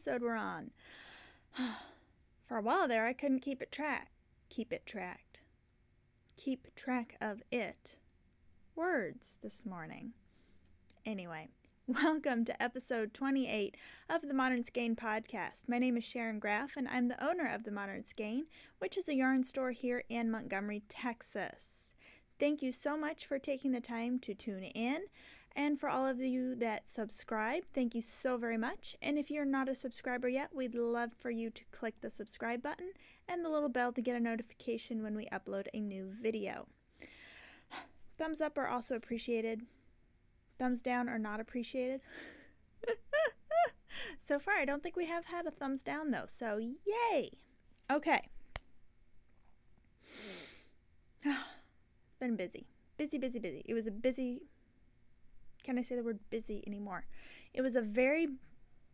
episode we're on. For a while there, I couldn't keep track of it. Words this morning. Anyway, welcome to episode 28 of the Modern Skein podcast. My name is Sharon Graff, and I'm the owner of the Modern Skein, which is a yarn store here in Montgomery, Texas. Thank you so much for taking the time to tune in. And for all of you that subscribe, thank you so very much. And if you're not a subscriber yet, we'd love for you to click the subscribe button and the little bell to get a notification when we upload a new video. Thumbs up are also appreciated. Thumbs down are not appreciated. So far, I don't think we have had a thumbs down though, so yay! Okay. It's been busy. Busy. It was a busy... Can I say the word busy anymore? It was a very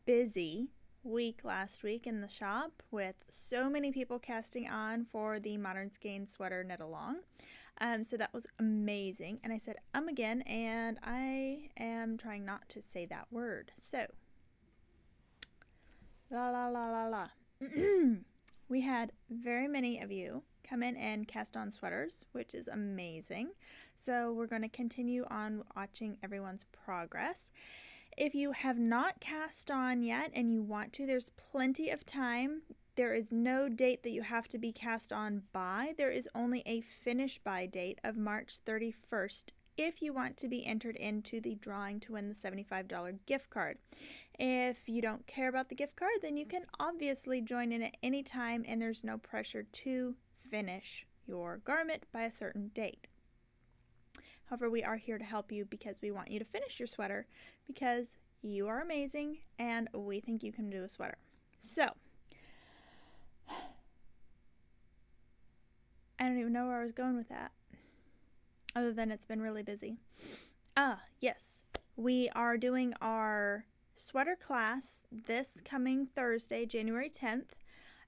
busy week last week in the shop with so many people casting on for the Modern Skein sweater knit along. So that was amazing. And I said again, and I am trying not to say that word. So, we had very many of you come in and cast on sweaters, which is amazing. So we're going to continue on watching everyone's progress. If you have not cast on yet and you want to, there's plenty of time. There is no date that you have to be cast on by. There is only a finish by date of March 31st if you want to be entered into the drawing to win the $75 gift card. If you don't care about the gift card, then you can obviously join in at any time and there's no pressure to finish your garment by a certain date. However, we are here to help you because we want you to finish your sweater because you are amazing and we think you can do a sweater. So, I don't even know where I was going with that, other than it's been really busy. Yes, we are doing our sweater class this coming Thursday, January 10th,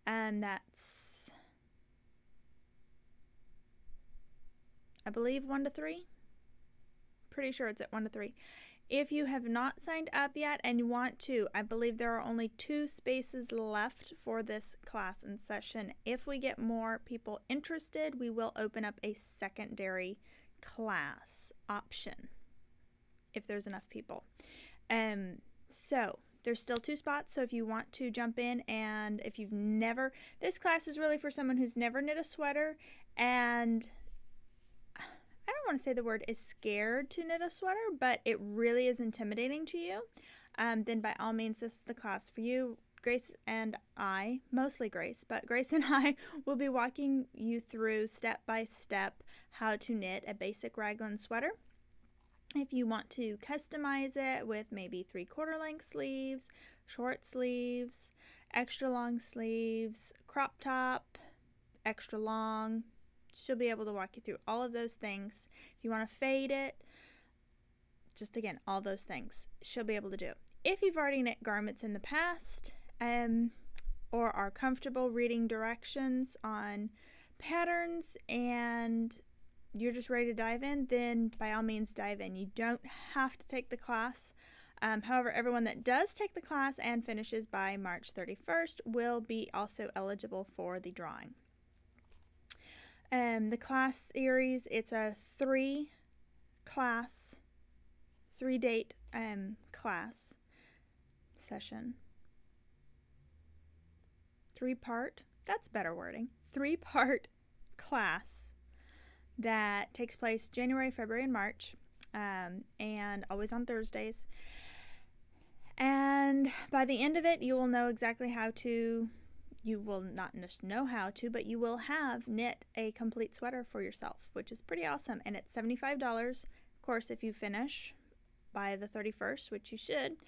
and that's, I believe, 1 to 3. Pretty sure it's at 1 to 3. If you have not signed up yet and you want to, I believe there are only 2 spaces left for this class and session. If we get more people interested, we will open up a secondary class option if there's enough people. So there's still 2 spots, so if you want to jump in, and if you've never, this class is really for someone who's never knit a sweater and I don't want to say the word is scared to knit a sweater, but it really is intimidating to you, then by all means, this is the class for you. Grace and I, mostly Grace, but Grace and I will be walking you through step by step how to knit a basic raglan sweater. If you want to customize it with maybe 3/4 length sleeves, short sleeves, extra long sleeves, crop top, extra long, she'll be able to walk you through all of those things. If you want to fade it, just again, all those things she'll be able to do. If you've already knit garments in the past, or are comfortable reading directions on patterns and you're just ready to dive in, then by all means dive in. You don't have to take the class. However, everyone that does take the class and finishes by March 31st will be also eligible for the drawing. The class series, it's a 3-date class session. 3-part, that's better wording, 3-part class that takes place January, February, and March, and always on Thursdays. And by the end of it, you will know exactly how to, you will not just know how to, but you will have knit a complete sweater for yourself, which is pretty awesome. And it's $75. Of course, if you finish by the 31st, which you should,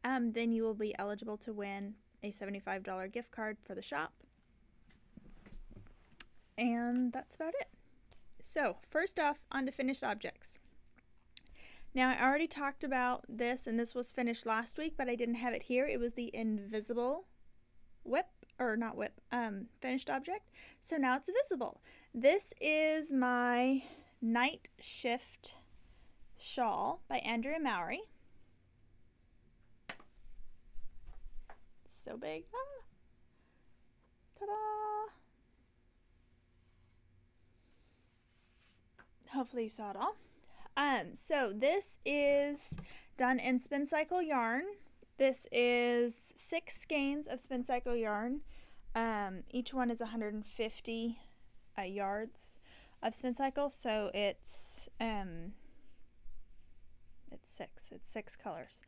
then you will be eligible to win a $75 gift card for the shop. And that's about it. So, first off, on to finished objects. Now, I already talked about this, and this was finished last week, but I didn't have it here. It was the invisible finished object. So now it's visible. This is my Night Shift shawl by Andrea Mowry. so big. Ah. Ta-da! Hopefully you saw it all. So this is done in spin cycle yarn. This is 6 skeins of spin cycle yarn. Each one is 150 yards of spin cycle, so it's 6 colors.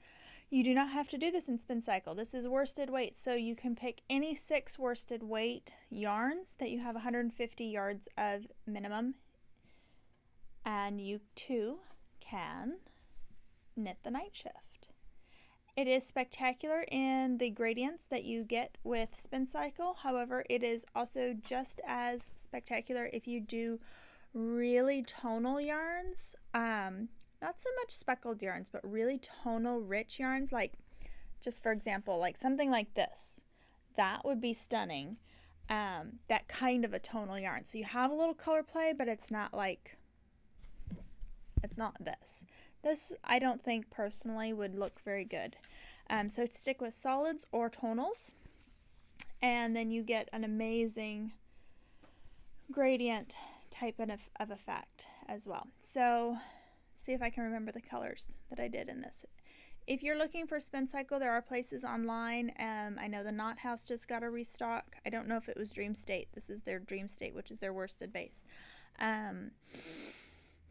You do not have to do this in spin cycle. This is worsted weight, so you can pick any 6 worsted weight yarns that you have 150 yards of minimum, and you too can knit the night shift. It is spectacular in the gradients that you get with spin cycle. However, it is also just as spectacular if you do really tonal yarns. Not so much speckled yarns, but really tonal rich yarns, like just for example, like something like this. That would be stunning. That kind of a tonal yarn. So you have a little color play, but it's not like, it's not this. This, I don't think personally would look very good. So stick with solids or tonals, and then you get an amazing gradient type of effect as well. So see if I can remember the colors that I did in this. If you're looking for spin cycle, there are places online. I know the Knot House just got a restock. I don't know if it was Dream State. This is their Dream State, which is their worsted base.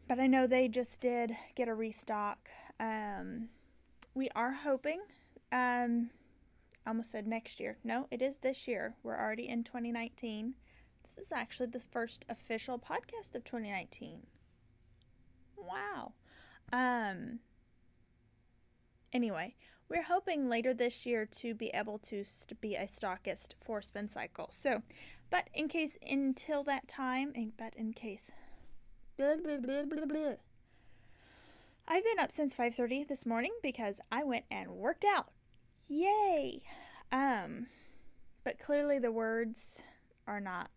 But I know they just did get a restock. We are hoping, I almost said next year. No, it is this year. We're already in 2019. This is actually the first official podcast of 2019. Wow. Anyway, we're hoping later this year to be able to be a stockist for spin cycle. So, but in case until that time, blah, blah, blah, blah, blah. I've been up since 5:30 this morning because I went and worked out. Yay! But clearly the words are not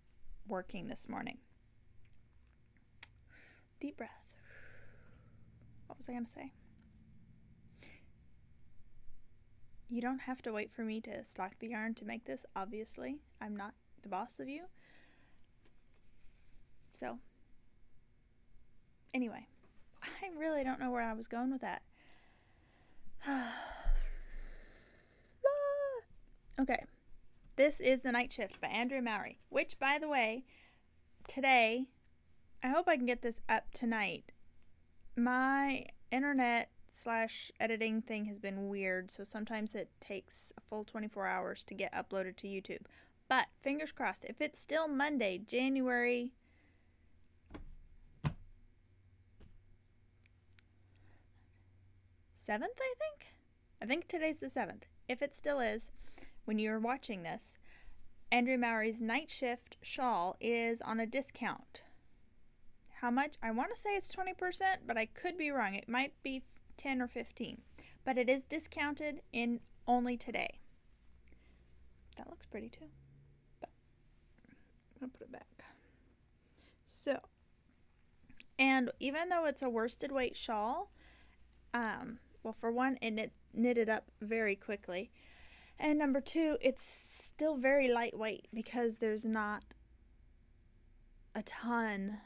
working this morning. Deep breath. What was I going to say? You don't have to wait for me to stock the yarn to make this, obviously. I'm not the boss of you. So, anyway, I really don't know where I was going with that. Okay, this is The Night Shift by Andrea Mowry, which, by the way, today, I hope I can get this up tonight. My internet/editing thing has been weird, so sometimes it takes a full 24 hours to get uploaded to YouTube. But fingers crossed, if it's still Monday, January 7th, I think today's the 7th. If it still is, when you're watching this, Andrea Mowry's Night Shift shawl is on a discount. How much? I want to say it's 20%, but I could be wrong. It might be 10 or 15. But it is discounted in only today. That looks pretty too. But I'm going to put it back. So, and even though it's a worsted weight shawl, well, for one, it knitted up very quickly. And number two, it's still very lightweight because there's not a ton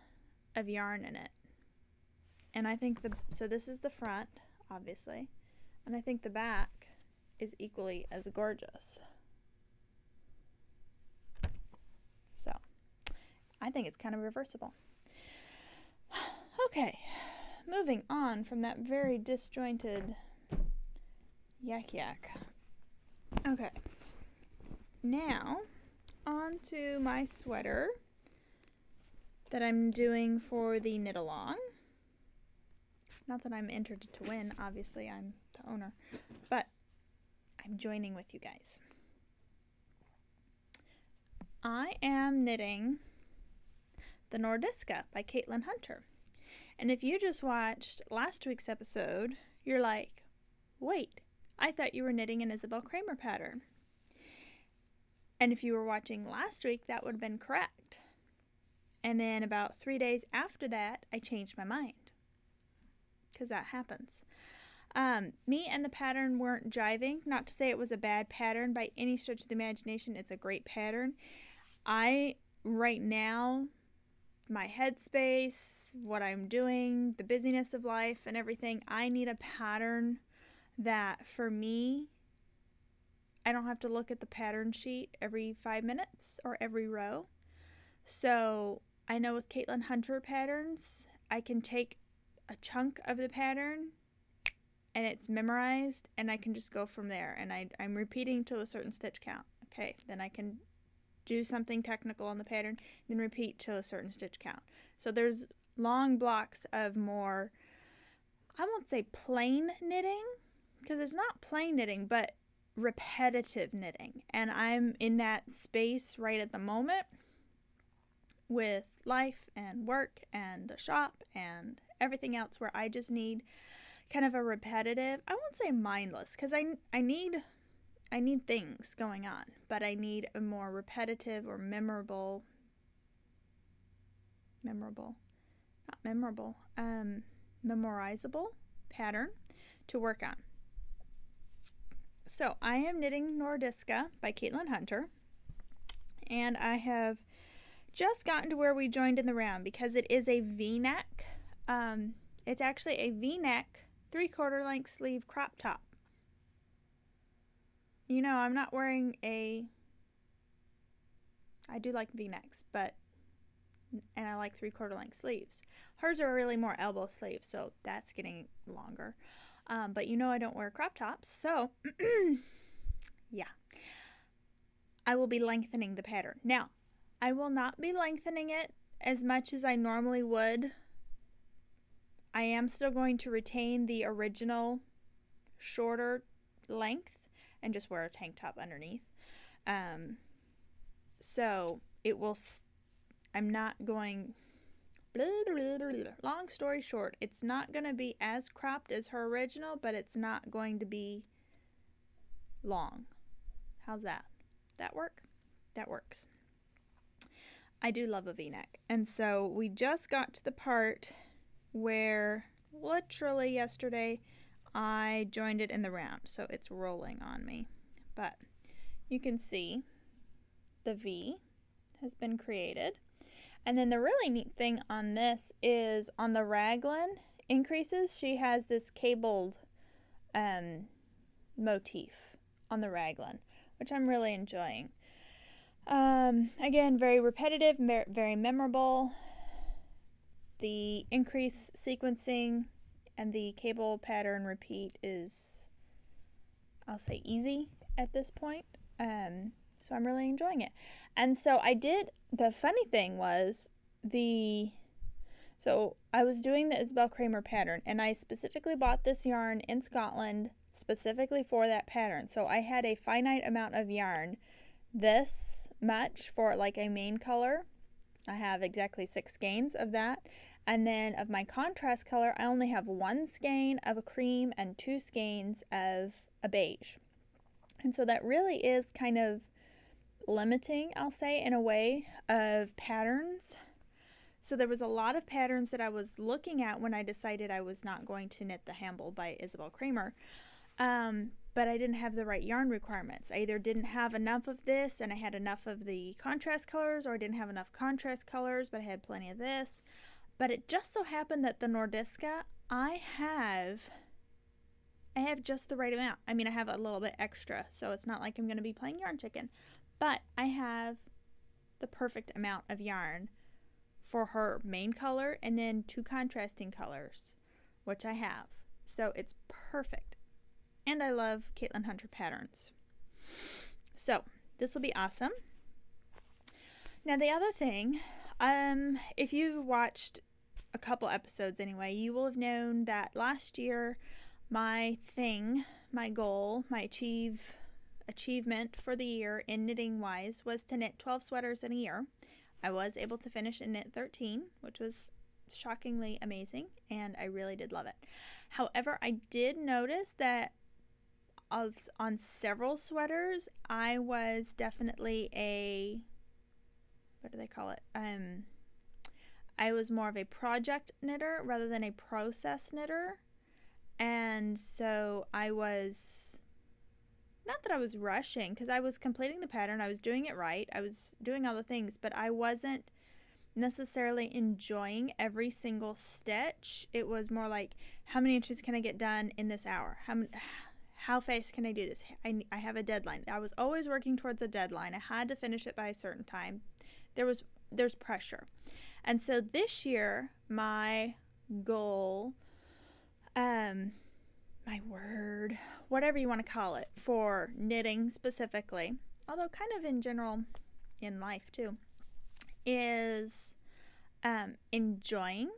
of yarn in it. And I think so this is the front, obviously, and I think the back is equally as gorgeous. So I think it's kind of reversible. Okay, moving on from that very disjointed yak. Okay, now on to my sweater that I'm doing for the knit along. Not that I'm entered to win, obviously I'm the owner, but I'm joining with you guys. I am knitting the Nordiska by Caitlin Hunter. And if you just watched last week's episode, you're like, wait, I thought you were knitting an Isabel Kramer pattern. And if you were watching last week, that would have been correct. And then about 3 days after that, I changed my mind. Because that happens. Me and the pattern weren't jiving. Not to say it was a bad pattern by any stretch of the imagination. It's a great pattern. Right now, my headspace, what I'm doing, the busyness of life and everything, I need a pattern that for me, I don't have to look at the pattern sheet every 5 minutes or every row. So I know with Caitlin Hunter patterns, I can take a chunk of the pattern and it's memorized and I can just go from there. And I'm repeating to a certain stitch count. Okay, then I can do something technical on the pattern, then repeat to a certain stitch count. So there's long blocks of more, I won't say plain knitting, because there's not plain knitting, but repetitive knitting. And I'm in that space right at the moment with life and work and the shop and everything else where I just need kind of a repetitive, I won't say mindless, because I need things going on, but I need a more repetitive or memorizable pattern to work on. So I am knitting Nordiska by Caitlin Hunter, and I have just gotten to where we joined in the round because it is a V-neck. It's actually a V-neck 3/4 length sleeve crop top. You know, I'm not wearing I do like V-necks, and I like 3/4 length sleeves. Hers are really more elbow sleeves, so that's getting longer. But you know I don't wear crop tops, so yeah. I will be lengthening the pattern. Now, I will not be lengthening it as much as I normally would. I am still going to retain the original shorter length and just wear a tank top underneath. So it will, I'm not going, long story short, it's not going to be as cropped as her original, but it's not going to be long. How's that? That work? That works. I do love a V-neck. And so we just got to the part where literally yesterday I joined it in the round, so it's rolling on me. But you can see the V has been created. And then the really neat thing on this is on the raglan increases, she has this cabled motif on the raglan, which I'm really enjoying. Again, very repetitive, very memorable. The increase sequencing and the cable pattern repeat is, I'll say, easy at this point. So I'm really enjoying it. And so the funny thing was so I was doing the Isabel Kramer pattern, and I specifically bought this yarn in Scotland specifically for that pattern. So I had a finite amount of yarn, this much for like a main color. I have exactly 6 skeins of that. And then of my contrast color, I only have 1 skein of a cream and 2 skeins of a beige. And so that really is kind of limiting, I'll say, in a way, of patterns. So there was a lot of patterns that I was looking at when I decided I was not going to knit the Hamble by Isabel Kramer. But I didn't have the right yarn requirements. I either didn't have enough of this and I had enough of the contrast colors, or I didn't have enough contrast colors but I had plenty of this. But it just so happened that the Nordiska, I have just the right amount. I mean, I have a little bit extra, so it's not like I'm going to be playing yarn chicken. But I have the perfect amount of yarn for her main color and then 2 contrasting colors, which I have. So it's perfect. And I love Caitlin Hunter patterns. So this will be awesome. Now the other thing, if you've watched a couple episodes anyway, you will have known that last year my goal, my achievement for the year in knitting wise was to knit 12 sweaters in a year. I was able to finish and knit 13, which was shockingly amazing, and I really did love it. However, I did notice that on several sweaters, I was definitely what do they call it? I was more of a project knitter rather than a process knitter. And so I was, not that I was rushing, because I was completing the pattern, I was doing it right, I was doing all the things, but I wasn't necessarily enjoying every single stitch. It was more like, how many inches can I get done in this hour? How fast can I do this? I have a deadline. I was always working towards a deadline. I had to finish it by a certain time. There's pressure. And so this year, my goal, my word, whatever you want to call it, for knitting specifically, although kind of in general in life too, is enjoying.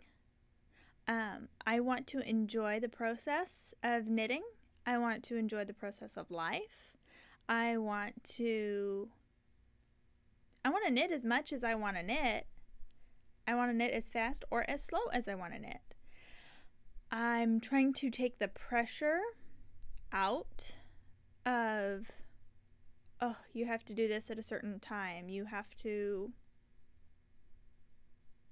I want to enjoy the process of knitting. I want to enjoy the process of life. I want to knit as much as I want to knit. I want to knit as fast or as slow as I want to knit. I'm trying to take the pressure out of, oh, you have to do this at a certain time. You have to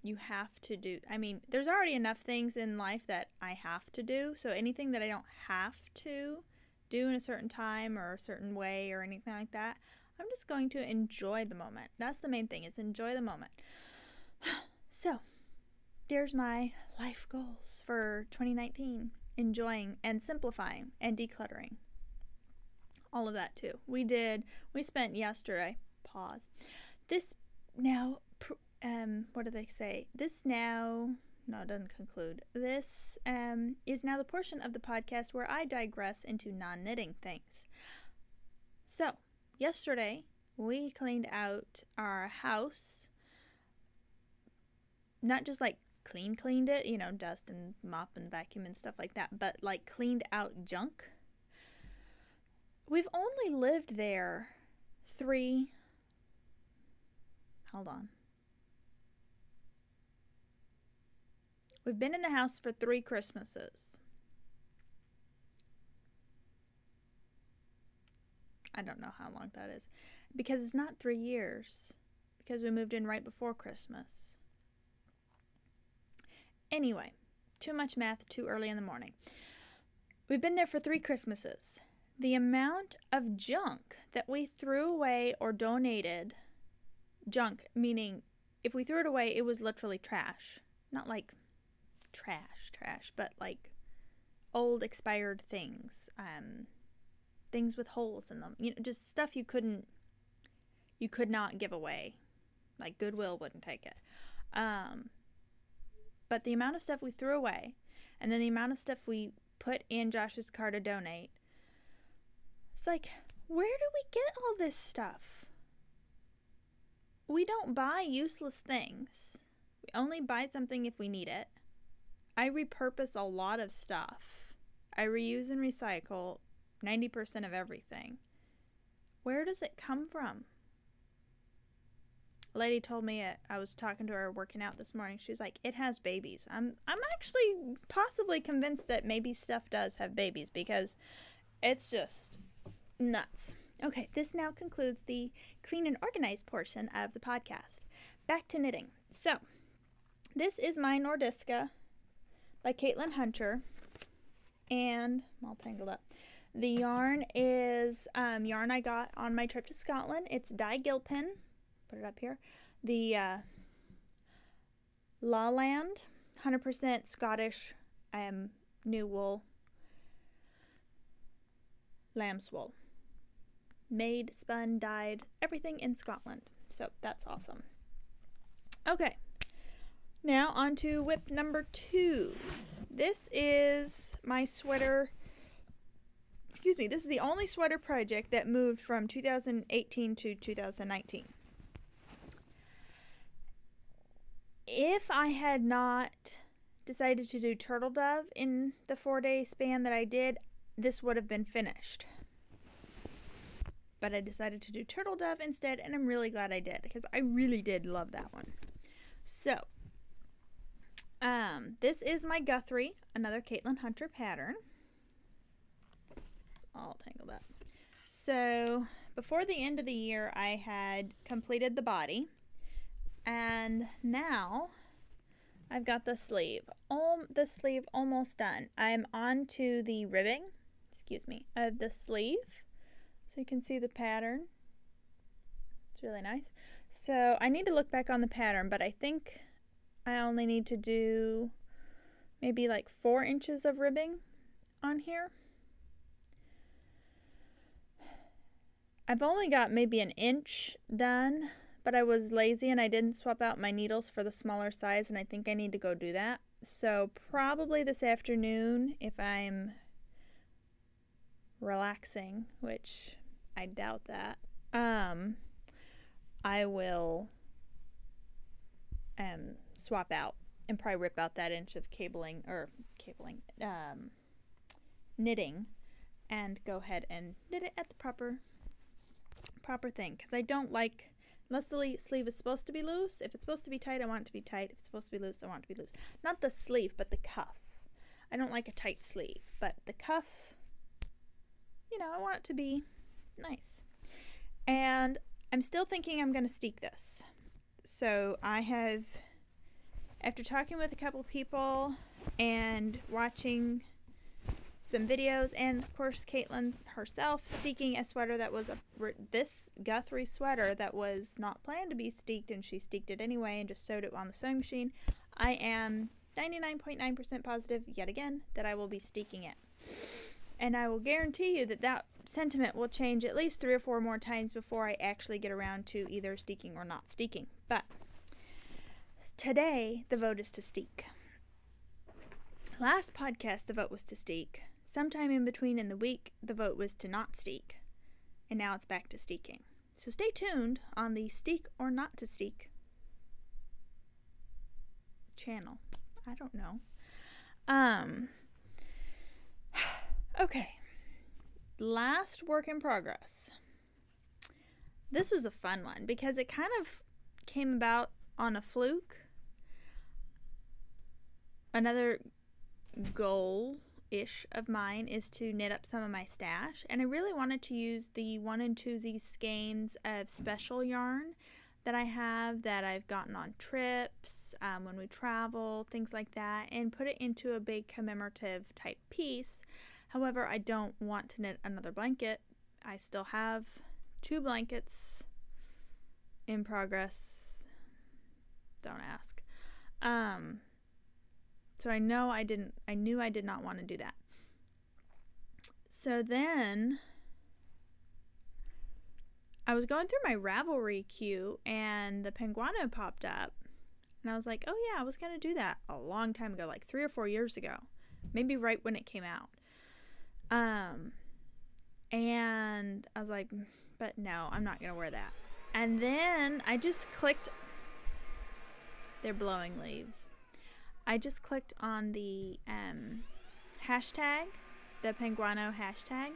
do, I mean, there's already enough things in life that I have to do. So anything that I don't have to do in a certain time or a certain way or anything like that, I'm just going to enjoy the moment. That's the main thing, is enjoy the moment. So there's my life goals for 2019. Enjoying and simplifying and decluttering. All of that too. We spent yesterday, this now, what do they say? No, it doesn't conclude. This is now the portion of the podcast where I digress into non-knitting things. So, yesterday, we cleaned out our house. Not just like cleaned it, you know, dust and mop and vacuum and stuff like that, but like cleaned out junk. We've only lived there We've been in the house for 3 Christmases. I don't know how long that is, because it's not 3 years, because we moved in right before Christmas. Anyway, too much math too early in the morning. We've been there for 3 Christmases. The amount of junk that we threw away or donated, junk meaning if we threw it away, it was literally trash. Not like trash, but like old expired things, things with holes in them, you know, just stuff you could not give away, like Goodwill wouldn't take it. But the amount of stuff we threw away, and then the amount of stuff we put in Josh's car to donate, it's like, where do we get all this stuff? We don't buy useless things. We only buy something if we need it. I repurpose a lot of stuff. I reuse and recycle 90% of everything. Where does it come from? A lady told me it. I was talking to her working out this morning. She was like, it has babies. I'm actually possibly convinced that maybe stuff does have babies, because it's just nuts. Okay, this now concludes the clean and organized portion of the podcast. Back to knitting. So, this is my Nordiska by Caitlin Hunter, and I'm all tangled up. The yarn is yarn I got on my trip to Scotland. It's dye gilpin. Put it up here. The Lawland, 100% Scottish new wool, lamb's wool. Made, spun, dyed, everything in Scotland. So that's awesome. Okay, now on to whip number 2. This is my sweater. Excuse me, this is the only sweater project that moved from 2018 to 2019. If I had not decided to do turtle dove in the 4-day span that I did, this would have been finished. But I decided to do turtle dove instead, and I'm really glad I did, because I really did love that one. So, this is my Guthrie, another Caitlin Hunter pattern. All tangled up. So, before the end of the year, I had completed the body, and now I've got the sleeve. The sleeve almost done. I'm on to the ribbing, of the sleeve. So you can see the pattern. It's really nice. So I need to look back on the pattern, but I think I only need to do maybe like 4 inches of ribbing on here. I've only got maybe an inch done, but I was lazy and I didn't swap out my needles for the smaller size, and I think I need to go do that. So probably this afternoon, if I'm relaxing, which I doubt that, I will swap out and probably rip out that inch of knitting, and go ahead and knit it at the proper thing, because I don't like, unless the sleeve is supposed to be loose. If it's supposed to be tight, I want it to be tight. If it's supposed to be loose, I want it to be loose. Not the sleeve, but the cuff. I don't like a tight sleeve, but the cuff, I want it to be nice. And I'm still thinking I'm going to steek this. So I have, after talking with a couple people and watching some videos, and of course Caitlin herself steeking a sweater that was this Guthrie sweater that was not planned to be steeked, and she steeked it anyway and just sewed it on the sewing machine, I am 99.9% positive yet again that I will be steeking it. And I will guarantee you that sentiment will change at least 3 or 4 more times before I actually get around to either steeking or not steeking. But today the vote is to steek. Last podcast the vote was to steek. Sometime in between in the week the vote was to not steek. And now it's back to steeking. So stay tuned on the steek or not to steek channel. I don't know. Okay. Last work in progress. This was a fun one because it kind of came about on a fluke. Another goal-ish of mine is to knit up some of my stash, and I really wanted to use the 1 and 2Z skeins of special yarn that I have that I've gotten on trips, when we travel, things like that, and put it into a big commemorative type piece. However, I don't want to knit another blanket. I still have 2 blankets in progress. Don't ask. So I knew I did not want to do that. So then I was going through my Ravelry queue and the Penguano popped up, and I was like, oh yeah, I was going to do that a long time ago, like 3 or 4 years ago, maybe right when it came out. And I was like, but no, I'm not going to wear that. And then I just clicked, they're blowing leaves. I just clicked on the hashtag, the Penguano hashtag,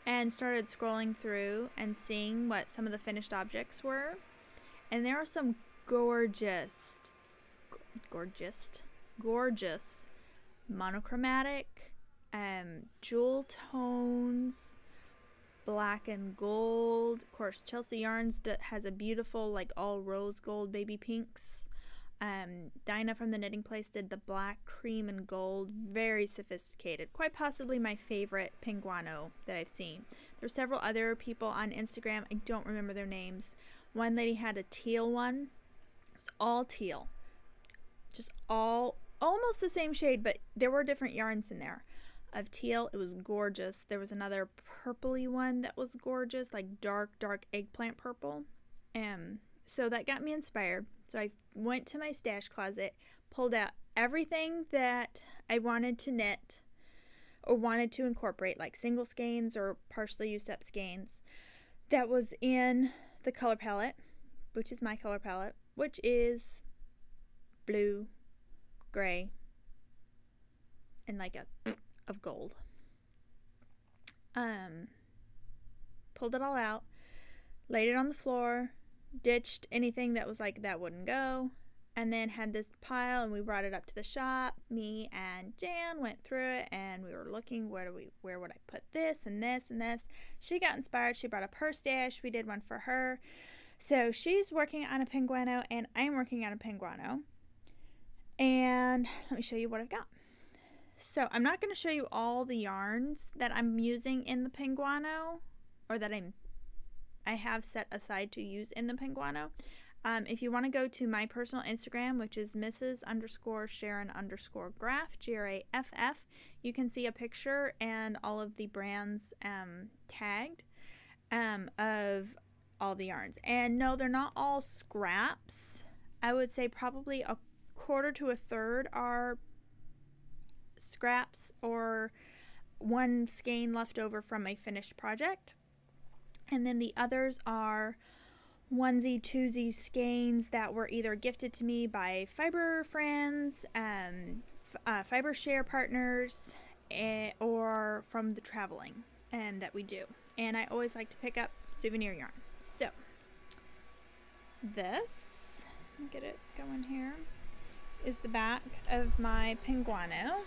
and started scrolling through and seeing what some of the finished objects were. And there are some gorgeous monochromatic, jewel tones, black and gold. Of course, Chelsea Yarns has a beautiful, like, all rose gold baby pinks. Dinah from the Knitting Place did the black, cream, and gold. Very sophisticated. Quite possibly my favorite Penguano that I've seen. There's several other people on Instagram. I don't remember their names. One lady had a teal one. It was all teal. Just all almost the same shade, but there were different yarns in there of teal. It was gorgeous. There was another purpley one that was gorgeous, like dark eggplant purple. So that got me inspired. So I went to my stash closet, pulled out everything that I wanted to knit or wanted to incorporate, like single skeins or partially used up skeins, that was in the color palette, which is my color palette, which is blue, gray, and like a of gold. Pulled it all out, laid it on the floor, ditched anything that was like that wouldn't go, and then had this pile, and we brought it up to the shop. Me and Jan went through it, and we were looking, where would I put this and this and this. She got inspired. She brought up her stash. We did one for her. So she's working on a Penguano, and I'm working on a Penguano. And let me show you what I've got. So I'm not going to show you all the yarns that I'm using in the Penguano, or that I have set aside to use in the Penguano. If you want to go to my personal Instagram, which is Mrs.Sharon_Graff, Graff, you can see a picture and all of the brands tagged of all the yarns. And no, they're not all scraps. I would say probably a quarter to a third are scraps or one skein left over from a finished project. And then the others are onesie, twosie skeins that were either gifted to me by fiber friends, fiber share partners, or from the traveling that we do. And I always like to pick up souvenir yarn. So this, let me get it going here, is the back of my Penguano.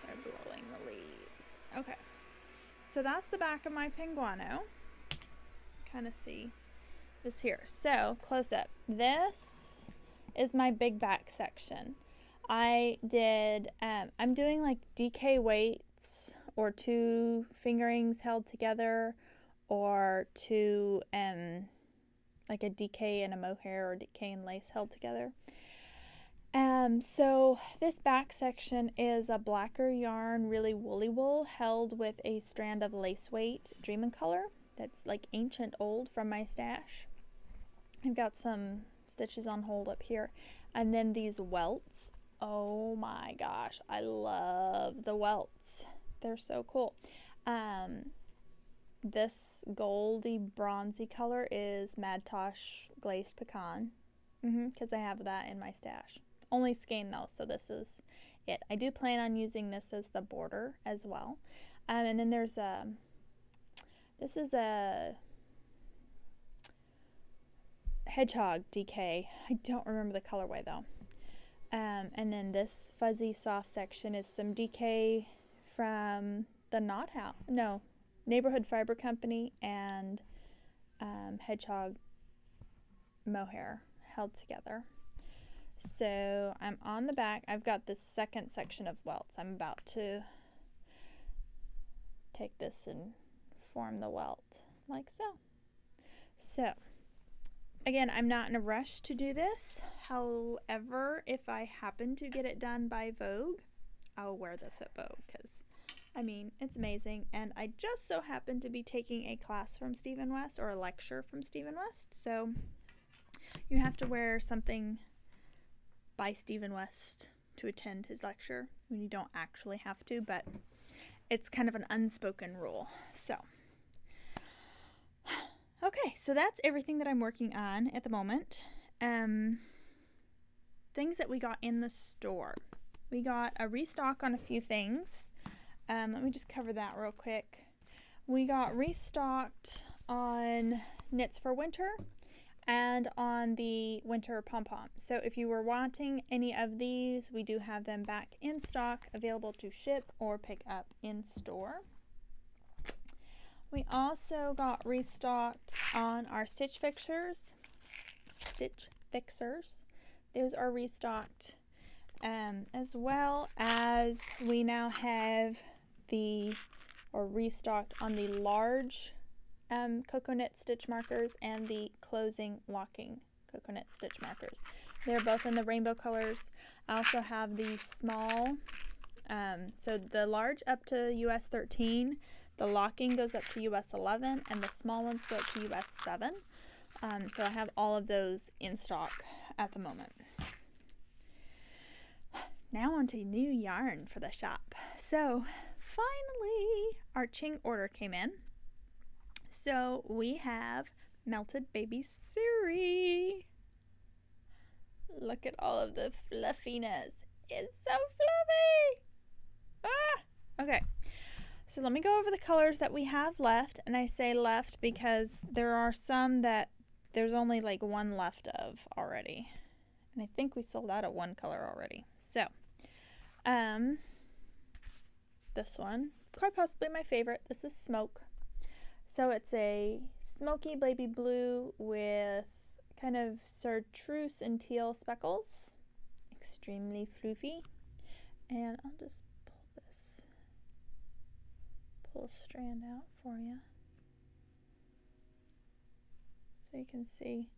They're blowing the leaves. Okay. So that's the back of my Penguano. Kind of see this here. So close up. This is my big back section. I did, I'm doing like DK weights or 2 fingerings held together, or 2, like a DK and a mohair or DK and lace held together. So this back section is a blacker yarn, really woolly wool, held with a strand of lace weight Dream in Color that's like ancient old from my stash. I've got some stitches on hold up here. And then these welts. Oh my gosh, I love the welts. They're so cool. This goldy bronzy color is Mad Tosh Glazed Pecan, because I have that in my stash. Only skein though, so this is it. I do plan on using this as the border as well. And then there's this is a hedgehog DK. I don't remember the colorway though. And then this fuzzy soft section is some DK from the Neighborhood Fiber Company, and hedgehog mohair held together. So I'm on the back. I've got this second section of welts. I'm about to take this and form the welt like so. So again, I'm not in a rush to do this. However, if I happen to get it done by Vogue, I'll wear this at Vogue, because I mean, it's amazing. And I just so happen to be taking a class from Stephen West, or a lecture from Stephen West. So you have to wear something by Stephen West to attend his lecture, when you don't actually have to, but it's kind of an unspoken rule. So okay, so that's everything that I'm working on at the moment. Things that we got in the store. We got a restock on a few things. Let me just cover that real quick. We got restocked on knits for winter and on the winter pom-pom. So if you were wanting any of these, we do have them back in stock, available to ship or pick up in store. We also got restocked on our stitch fixers. Those are restocked, as well as we now have restocked on the large coconut stitch markers and the closing locking coconut stitch markers. They're both in the rainbow colors. I also have the small, so the large up to US 13, the locking goes up to US 11, and the small ones go up to US 7. So I have all of those in stock at the moment. Now on to new yarn for the shop. So finally our Ching order came in. So we have Melted Baby Suri. Look at all of the fluffiness. It's so fluffy. Okay. So let me go over the colors that we have left. And I say left because there are some that there's only like one left of already. And I think we sold out of one color already. So, this one, quite possibly my favorite. This is Smoke. So it's a smoky baby blue with kind of chartreuse and teal speckles. Extremely floofy. And I'll just pull a strand out for you, so you can see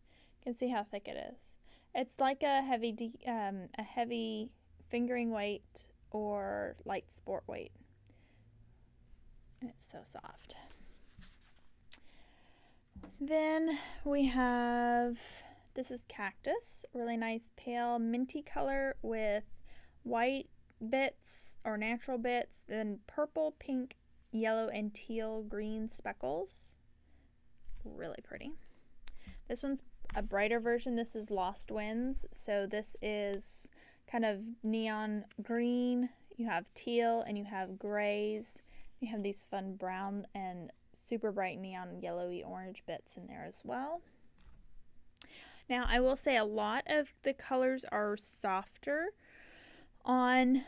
how thick it is. It's like a heavy fingering weight or light sport weight. And it's so soft. Then we have, this is cactus, really nice pale minty color with white bits or natural bits, then purple, pink, yellow, and teal green speckles. Really pretty. This one's a brighter version. This is Lost Winds. So this is kind of neon green. You have teal and you have grays. You have these fun brown and super bright neon yellowy orange bits in there as well. Now I will say a lot of the colors are softer on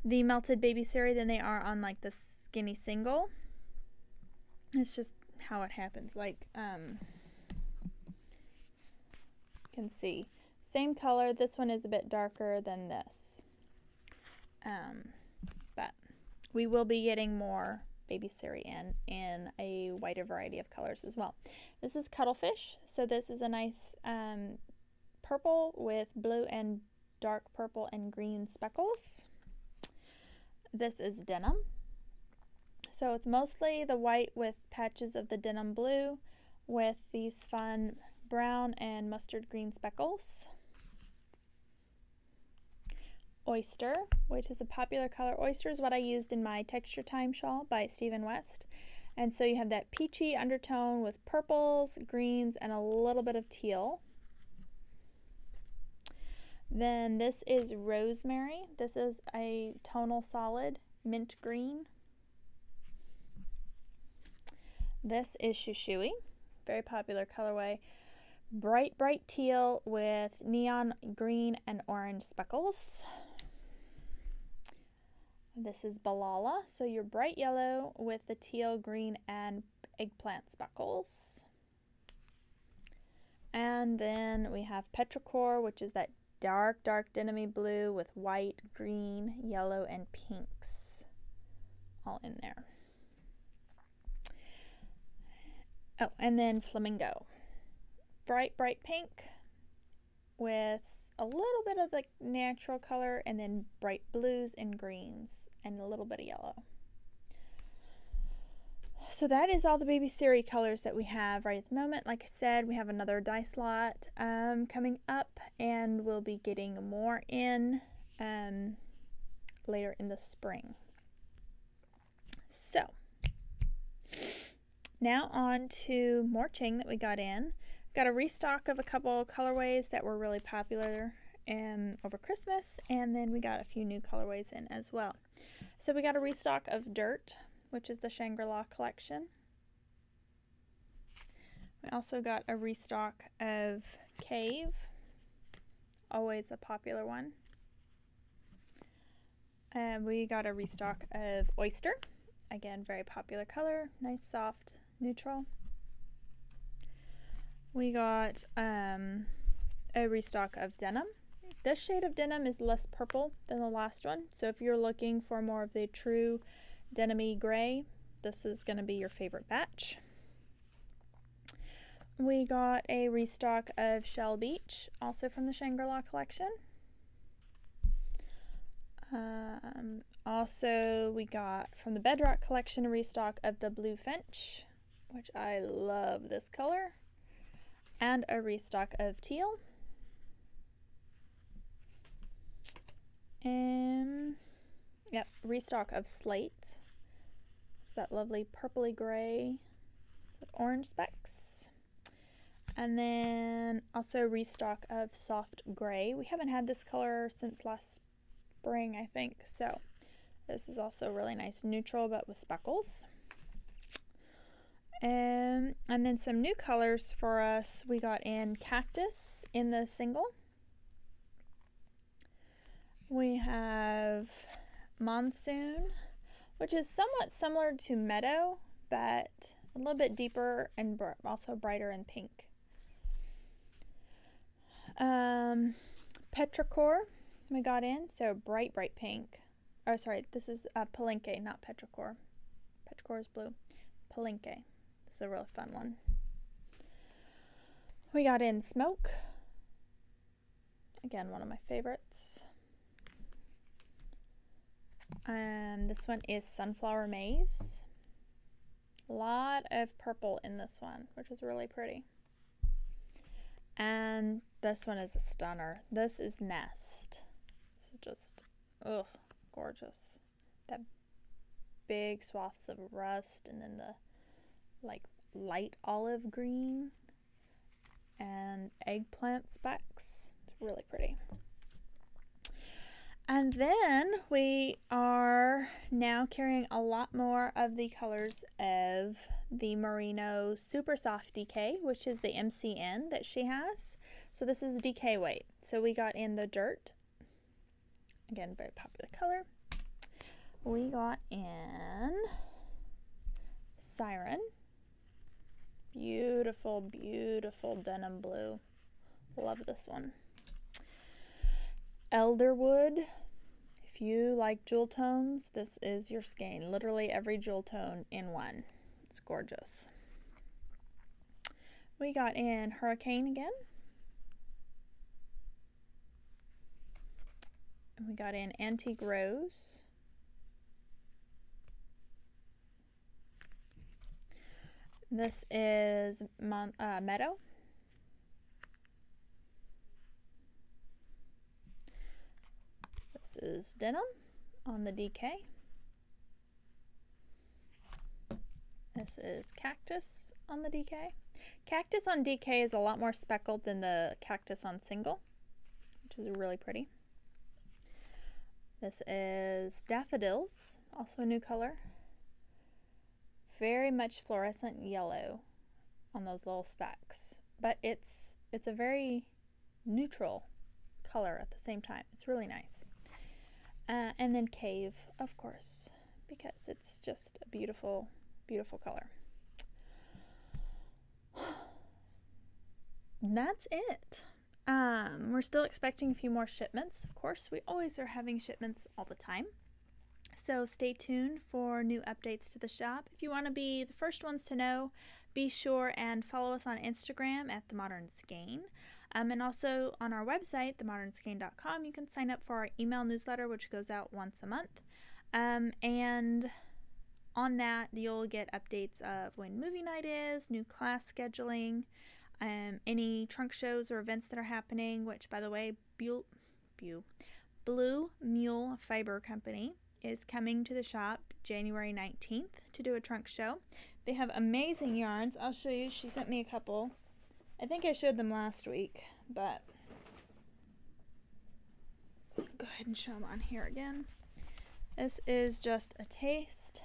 the Melted Baby Sari than they are on like the Skinny Single. It's just how it happens. Like you can see same color. This one is a bit darker than this, but we will be getting more Baby Sari in a wider variety of colors as well. This is Cuttlefish. So this is a nice purple with blue and dark purple and green speckles. This is Denim. So it's mostly the white with patches of the denim blue with these fun brown and mustard green speckles. Oyster, which is a popular color. Oyster is what I used in my Texture Time shawl by Stephen West. And so you have that peachy undertone with purples, greens, and a little bit of teal. Then this is Rosemary. This is a tonal solid mint green. This is Shushui, very popular colorway. Bright, bright teal with neon green and orange speckles. This is Balala, so your bright yellow with the teal, green, and eggplant speckles. And then we have Petrichor, which is that dark, dark denim-y blue with white, green, yellow, and pinks all in there. Oh, and then Flamingo. Bright, bright pink with a little bit of the natural color, and then bright blues and greens and a little bit of yellow. So that is all the Baby Sari colors that we have right at the moment. Like I said, we have another dice lot coming up, and we'll be getting more in later in the spring. So now on to more Ching that we got in. Got a restock of a couple colorways that were really popular over Christmas, and then we got a few new colorways in as well. So we got a restock of Dirt, which is the Shangri-La collection. We also got a restock of Cave, always a popular one. And we got a restock of Oyster, again, very popular color, nice soft neutral. We got a restock of Denim. This shade of denim is less purple than the last one, so if you're looking for more of the true denim-y gray, this is going to be your favorite batch. We got a restock of Shell Beach, also from the Shangri-La collection. Also, we got from the Bedrock collection a restock of the Blue Finch, which I love this color, and a restock of Teal. Yep, restock of Slate. It's that lovely purpley gray with orange specks. And then also restock of Soft Gray. We haven't had this color since last spring, I think, so this is also really nice neutral but with speckles. And then some new colors for us. We got in Cactus in the single. We have Monsoon, which is somewhat similar to Meadow, but a little bit deeper and also brighter in pink. Petrichor we got in, so bright pink. Oh, sorry, this is Palenque, not Petrichor. Petrichor is blue. Palenque. This is a really fun one. We got in Smoke. Again, one of my favorites. This one is Sunflower Maze. A lot of purple in this one, which is really pretty. And this one is a stunner. This is Nest. This is just, ugh, gorgeous. That big swaths of rust, and then the like light olive green and eggplant specks. It's really pretty. And then we are now carrying a lot more of the colors of the Merino Super Soft DK, which is the MCN that she has. So this is DK weight. So we got in the Dirt. Again, very popular color. We got in Siren. Beautiful, beautiful denim blue. Love this one. Elderwood. If you like jewel tones, this is your skein. Literally every jewel tone in one. It's gorgeous. We got in Hurricane again. And we got in Antique Rose. This is Meadow. This is Denim on the DK. This is Cactus on the DK. Cactus on DK is a lot more speckled than the Cactus on single, which is really pretty. This is Daffodils, also a new color. Very much fluorescent yellow on those little specks, but it's a very neutral color at the same time. It's really nice. And then Cave, of course, because it's just a beautiful, beautiful color. That's it. We're still expecting a few more shipments. Of course, we always are having shipments all the time. So stay tuned for new updates to the shop. If you want to be the first ones to know, be sure and follow us on Instagram at The Modern Skein. And also on our website, themodernskein.com, you can sign up for our email newsletter, which goes out once a month. And on that, you'll get updates of when movie night is, new class scheduling, any trunk shows or events that are happening, which, by the way, Blue Mule Fiber Company is coming to the shop January 19th to do a trunk show. They have amazing yarns. I'll show you. She sent me a couple. I think I showed them last week, but I'll go ahead and show them on here again. This is just a taste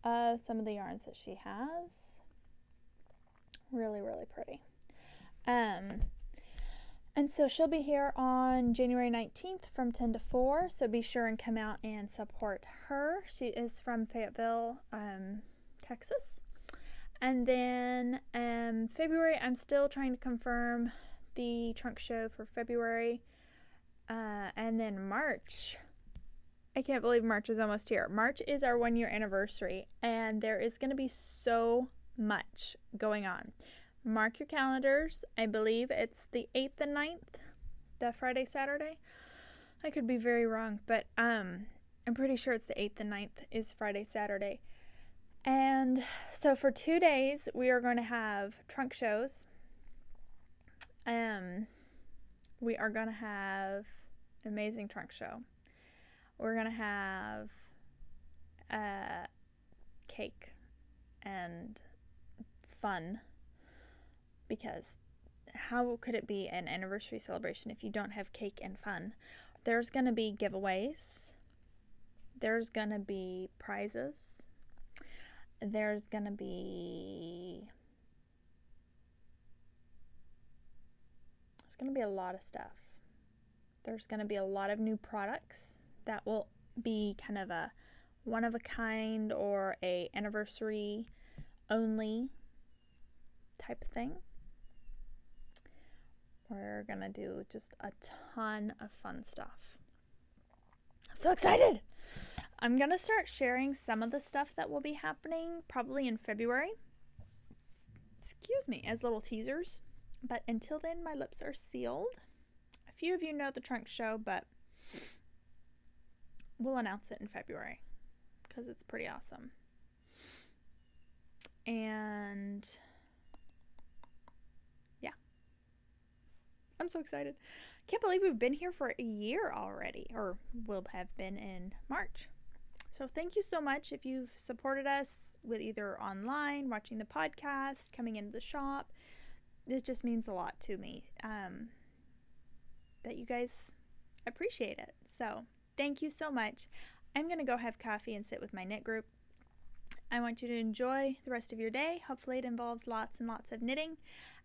of some of the yarns that she has. Really, really pretty. And so she'll be here on January 19th from 10 to 4, so be sure and come out and support her. She is from Fayetteville, Texas. And then February, I'm still trying to confirm the trunk show for February. And then March, I can't believe March is almost here. March is our 1-year anniversary, and there is going to be so much going on. Mark your calendars. I believe it's the 8th and 9th, the Friday, Saturday. I could be very wrong, but I'm pretty sure it's the 8th and 9th is Friday, Saturday. And so for 2 days, we are going to have trunk shows. We are going to have an amazing trunk show. We're going to have cake and fun, because how could it be an anniversary celebration if you don't have cake and fun? There's going to be giveaways. There's going to be prizes. There's going to be a lot of stuff. There's going to be a lot of new products that will be kind of a one-of-a-kind or a anniversary only type of thing. We're gonna do just a ton of fun stuff. I'm so excited! I'm gonna start sharing some of the stuff that will be happening probably in February. Excuse me, as little teasers. But until then, my lips are sealed. A few of you know the trunk show, but we'll announce it in February because it's pretty awesome. And yeah, I'm so excited. Can't believe we've been here for a year already, or will have been in March. So thank you so much if you've supported us with either online, watching the podcast, coming into the shop. This just means a lot to me that you guys appreciate it. So thank you so much. I'm going to go have coffee and sit with my knit group. I want you to enjoy the rest of your day. Hopefully it involves lots and lots of knitting,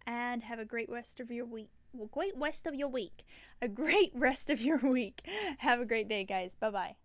and have a great rest of your week. A great rest of your week. Have a great day, guys. Bye-bye.